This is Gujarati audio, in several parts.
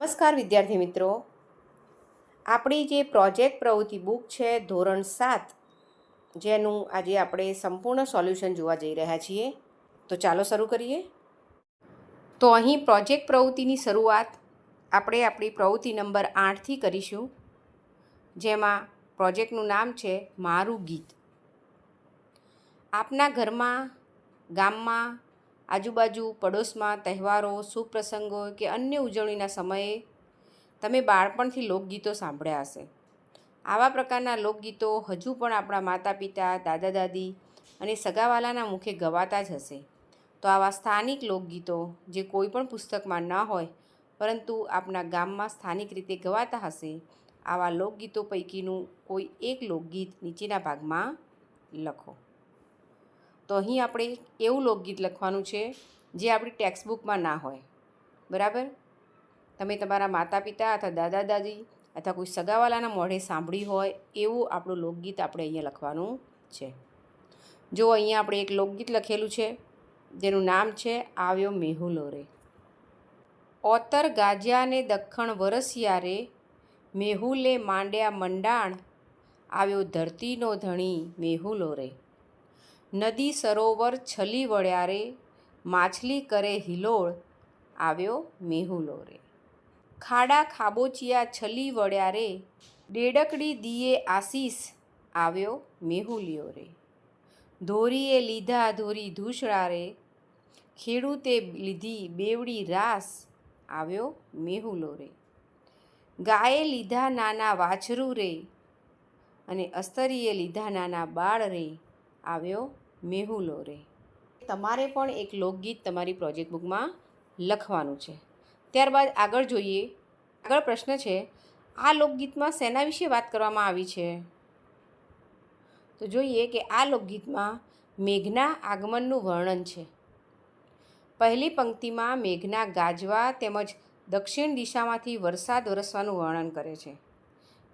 નમસ્કાર વિદ્યાર્થી મિત્રો, આપણી જે પ્રોજેક્ટ પ્રવૃત્તિ બુક છે ધોરણ 7, જેનું આજે આપણે સંપૂર્ણ સોલ્યુશન જોવા જઈ રહ્યા છીએ. તો ચાલો શરૂ કરીએ. તો અહીં પ્રોજેક્ટ પ્રવૃત્તિની શરૂઆત આપણે આપણી પ્રવૃત્તિ નંબર 8થી કરીશું, જેમાં પ્રોજેક્ટનું નામ છે મારું ગીત. આપના ઘરમાં, ગામમાં, આજુબાજુ, પડોશમાં તહેવારો, શુભ પ્રસંગો કે અન્ય ઉજવણીના સમયે તમે બાળપણથી લોકગીતો સાંભળ્યા હશે. આવા પ્રકારના લોકગીતો હજુ પણ આપણા માતા પિતા, દાદા દાદી અને સગાવાલાના મુખે ગવાતા જ હશે. તો આવા સ્થાનિક લોકગીતો જે કોઈ પણ પુસ્તકમાં ન હોય પરંતુ આપણા ગામમાં સ્થાનિક રીતે ગવાતા હશે, આવા લોકગીતો પૈકીનું કોઈ એક લોકગીત નીચેના ભાગમાં લખો. તો અહીં આપણે એવું લોકગીત લખવાનું છે જે આપણી ટેક્સ્ટબુકમાં ના હોય. બરાબર? તમે તમારા માતા પિતા અથવા દાદા દાદી અથવા કોઈ સગાવાલાના મોઢે સાંભળ્યું હોય એવું આપણું લોકગીત આપણે અહીંયા લખવાનું છે. જો અહીંયા આપણે એક લોકગીત લખેલું છે જેનું નામ છે આવ્યો મેહુલો રે. ઓતર ગાજ્યા ને દખ્ખણ વરસ્યા રે, મેહુલે માંડ્યા મંડાણ, આવ્યો ધરતીનો ધણી મેહુલો રે. નદી સરોવર છલી વળ્યા રે, માછલી કરે હિલોળ, આવ્યો મેહુલો રે. ખાડા ખાબોચિયા છલી વળ્યા રે, ડેડકડી દીએ આશીષ, આવ્યો મેહુલિયો રે. ધોરીએ લીધા ધોરી ધૂસળા રે, ખેડૂતે લીધી બેવડી રાસ, આવ્યો મેહુલો રે. ગાયે લીધા નાના વાછરું રે, અને અસ્તરીએ લીધા નાના બાળ રે, આવ્યો મેહુલો રે. તમારે પણ એક લોકગીત તમારી પ્રોજેક્ટ બુકમાં લખવાનું છે. ત્યારબાદ આગળ જોઈએ. આગળ પ્રશ્ન છે, આ લોકગીતમાં શેના વિશે વાત કરવામાં આવી છે? તો જોઈએ કે આ લોકગીતમાં મેઘના આગમનનું વર્ણન છે. પહેલી પંક્તિમાં મેઘના ગાજવા તેમજ દક્ષિણ દિશામાંથી વરસાદ વરસવાનું વર્ણન કરે છે.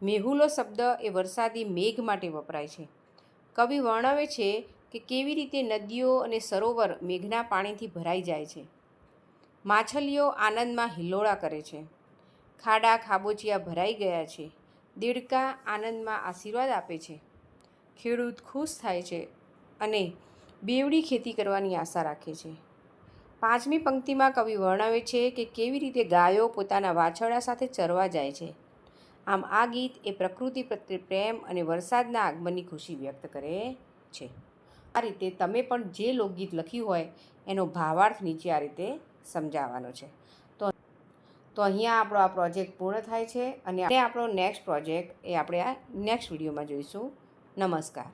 મેહુલો શબ્દ એ વરસાદી મેઘ માટે વપરાય છે. કવિ વર્ણવે છે કે કેવી રીતે નદીઓ અને સરોવર મેઘના પાણીથી ભરાઈ જાય છે. માછલીઓ આનંદમાં હિલોળા કરે છે. ખાડા ખાબોચિયા ભરાઈ ગયા છે. દેડકા આનંદમાં આશીર્વાદ આપે છે. ખેડૂત ખુશ થાય છે અને બેવડી ખેતી કરવાની આશા રાખે છે. પાંચમી પંક્તિમાં કવિ વર્ણવે છે કે કેવી રીતે ગાયો પોતાના વાછરડા સાથે ચરવા જાય છે. આમ આ ગીત એ પ્રકૃતિ પ્રત્યે પ્રેમ અને વરસાદના આગમનની ખુશી વ્યક્ત કરે છે. આ રીતે તમે પણ જે લોકગીત લખ્યું હોય એનો ભાવાર્થ નીચે આ રીતે સમજાવવાનો છે. તો અહીંયા આપણો આ પ્રોજેક્ટ પૂર્ણ થાય છે અને આપણો નેક્સ્ટ પ્રોજેક્ટ એ આપણે આ નેક્સ્ટ વિડીયોમાં જોઈશું. નમસ્કાર.